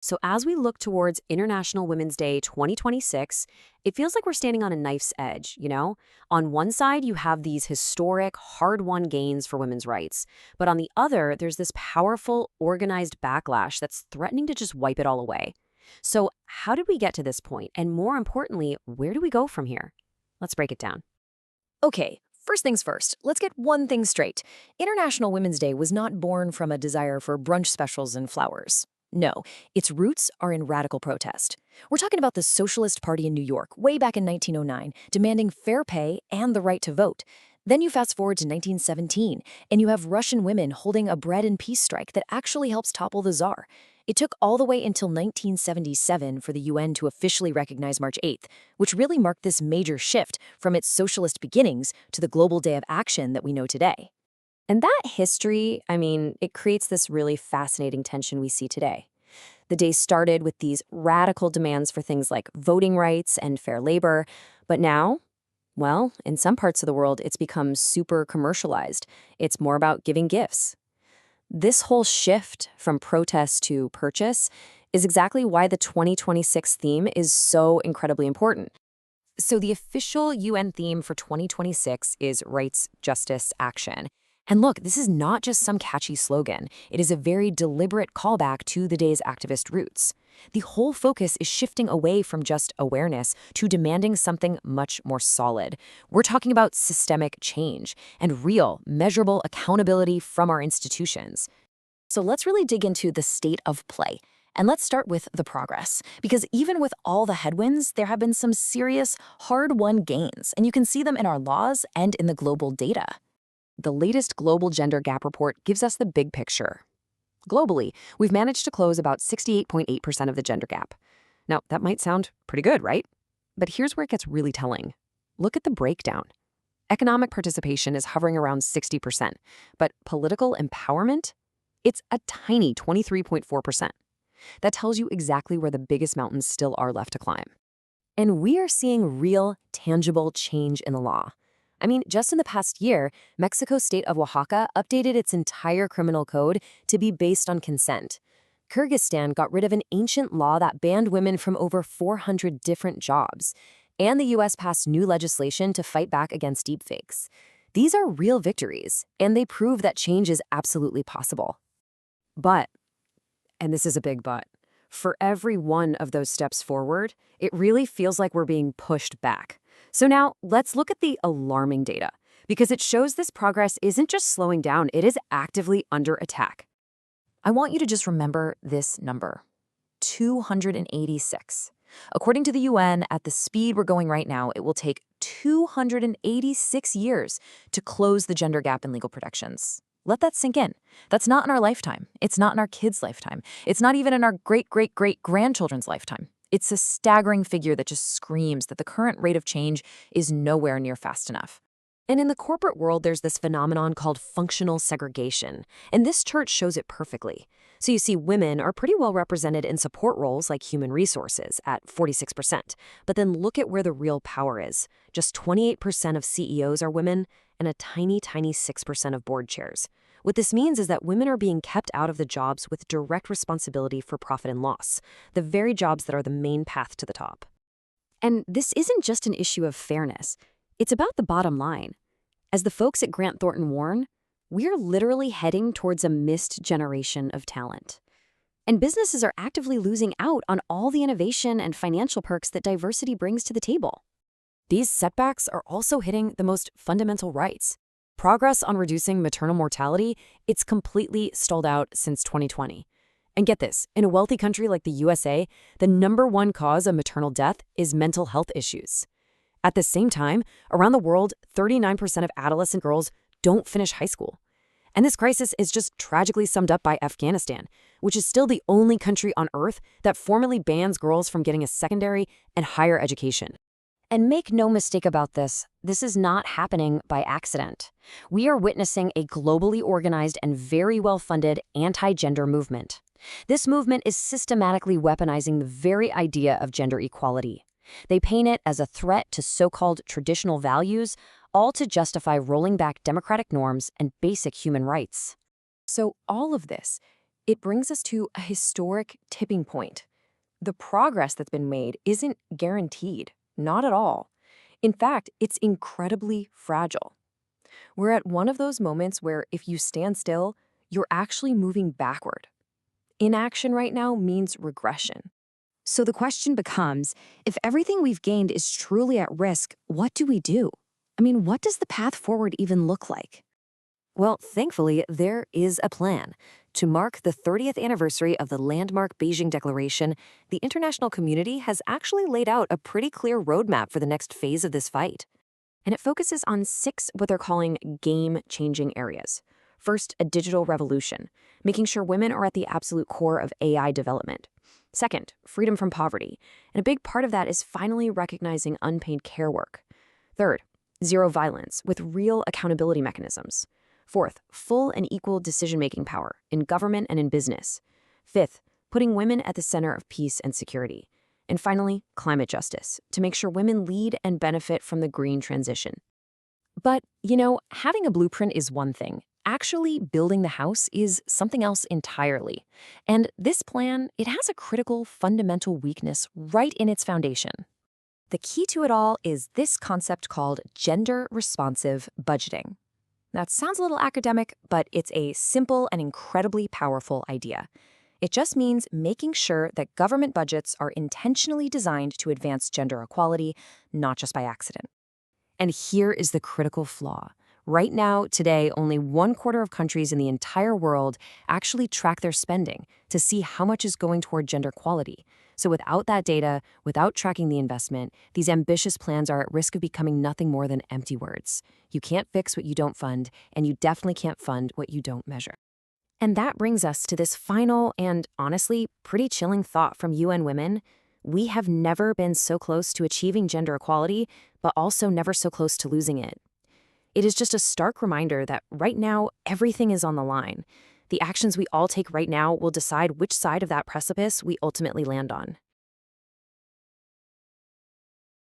So, as we look towards International Women's Day 2026, it feels like we're standing on a knife's edge, you know? On one side, you have these historic, hard won gains for women's rights. But on the other, there's this powerful, organized backlash that's threatening to just wipe it all away. So, how did we get to this point? And more importantly, where do we go from here? Let's break it down. Okay, first things first, let's get one thing straight. International Women's Day was not born from a desire for brunch specials and flowers. No, its roots are in radical protest. We're talking about the Socialist Party in New York, way back in 1909, demanding fair pay and the right to vote. Then you fast forward to 1917, and you have Russian women holding a bread and peace strike that actually helps topple the Tsar. It took all the way until 1977 for the UN to officially recognize March 8th, which really marked this major shift from its socialist beginnings to the global day of action that we know today. And that history, it creates this really fascinating tension we see today. The day started with these radical demands for things like voting rights and fair labor, but now, well, in some parts of the world, it's become super commercialized. It's more about giving gifts. This whole shift from protest to purchase is exactly why the 2026 theme is so incredibly important. So the official UN theme for 2026 is Rights, Justice, Action. And look, this is not just some catchy slogan. It is a very deliberate callback to the day's activist roots. The whole focus is shifting away from just awareness to demanding something much more solid. We're talking about systemic change and real, measurable accountability from our institutions. So let's really dig into the state of play. And let's start with the progress, because even with all the headwinds, there have been some serious, hard-won gains, and you can see them in our laws and in the global data. The latest Global Gender Gap Report gives us the big picture. Globally, we've managed to close about 68.8% of the gender gap. Now, that might sound pretty good, right? But here's where it gets really telling. Look at the breakdown. Economic participation is hovering around 60%, but political empowerment? It's a tiny 23.4%. That tells you exactly where the biggest mountains still are left to climb. And we are seeing real, tangible change in the law. Just in the past year, Mexico's state of Oaxaca updated its entire criminal code to be based on consent. Kyrgyzstan got rid of an ancient law that banned women from over 400 different jobs. And the US passed new legislation to fight back against deepfakes. These are real victories, and they prove that change is absolutely possible. But, and this is a big but, for every one of those steps forward, it really feels like we're being pushed back. So now, let's look at the alarming data, because it shows this progress isn't just slowing down, it is actively under attack. I want you to just remember this number, 286. According to the UN, at the speed we're going right now, it will take 286 years to close the gender gap in legal protections. Let that sink in. That's not in our lifetime. It's not in our kids' lifetime. It's not even in our great-great-great-grandchildren's lifetime. It's a staggering figure that just screams that the current rate of change is nowhere near fast enough. And in the corporate world, there's this phenomenon called functional segregation, and this chart shows it perfectly. So you see women are pretty well represented in support roles like human resources at 46%. But then look at where the real power is. Just 28% of CEOs are women and a tiny, tiny 6% of board chairs. What this means is that women are being kept out of the jobs with direct responsibility for profit and loss, the very jobs that are the main path to the top. And this isn't just an issue of fairness. It's about the bottom line. As the folks at Grant Thornton warn, we're literally heading towards a missed generation of talent. And businesses are actively losing out on all the innovation and financial perks that diversity brings to the table. These setbacks are also hitting the most fundamental rights. Progress on reducing maternal mortality, it's completely stalled out since 2020. And get this, in a wealthy country like the USA, the #1 cause of maternal death is mental health issues. At the same time, around the world, 39% of adolescent girls don't finish high school. And this crisis is just tragically summed up by Afghanistan, which is still the only country on Earth that formally bans girls from getting a secondary and higher education. And make no mistake about this is not happening by accident. We are witnessing a globally organized and very well-funded anti-gender movement. This movement is systematically weaponizing the very idea of gender equality. They paint it as a threat to so-called traditional values, all to justify rolling back democratic norms and basic human rights. So all of this, It brings us to a historic tipping point. The progress that's been made isn't guaranteed, not at all. In fact, it's incredibly fragile. We're at one of those moments where if you stand still, you're actually moving backward. Inaction right now means regression. So the question becomes, if everything we've gained is truly at risk, what do we do? I mean, what does the path forward even look like? Well, thankfully, there is a plan. To mark the 30th anniversary of the landmark Beijing Declaration, the international community has actually laid out a pretty clear roadmap for the next phase of this fight. And it focuses on 6 what they're calling game-changing areas. First, a digital revolution, making sure women are at the absolute core of AI development. Second, freedom from poverty, and a big part of that is finally recognizing unpaid care work. Third, zero violence with real accountability mechanisms. Fourth, full and equal decision-making power in government and in business. Fifth, putting women at the center of peace and security. And finally, climate justice, to make sure women lead and benefit from the green transition. But, having a blueprint is one thing. Actually building the house is something else entirely. And this plan, it has a critical, fundamental weakness right in its foundation. The key to it all is this concept called gender-responsive budgeting. That sounds a little academic, but it's a simple and incredibly powerful idea. It just means making sure that government budgets are intentionally designed to advance gender equality, not just by accident. And here is the critical flaw. Right now, today, only 1/4 of countries in the entire world actually track their spending to see how much is going toward gender equality. So without that data, without tracking the investment, these ambitious plans are at risk of becoming nothing more than empty words. You can't fix what you don't fund, and you definitely can't fund what you don't measure. And that brings us to this final and, honestly, pretty chilling thought from UN Women. We have never been so close to achieving gender equality, but also never so close to losing it. It is just a stark reminder that right now, everything is on the line. The actions we all take right now will decide which side of that precipice we ultimately land on.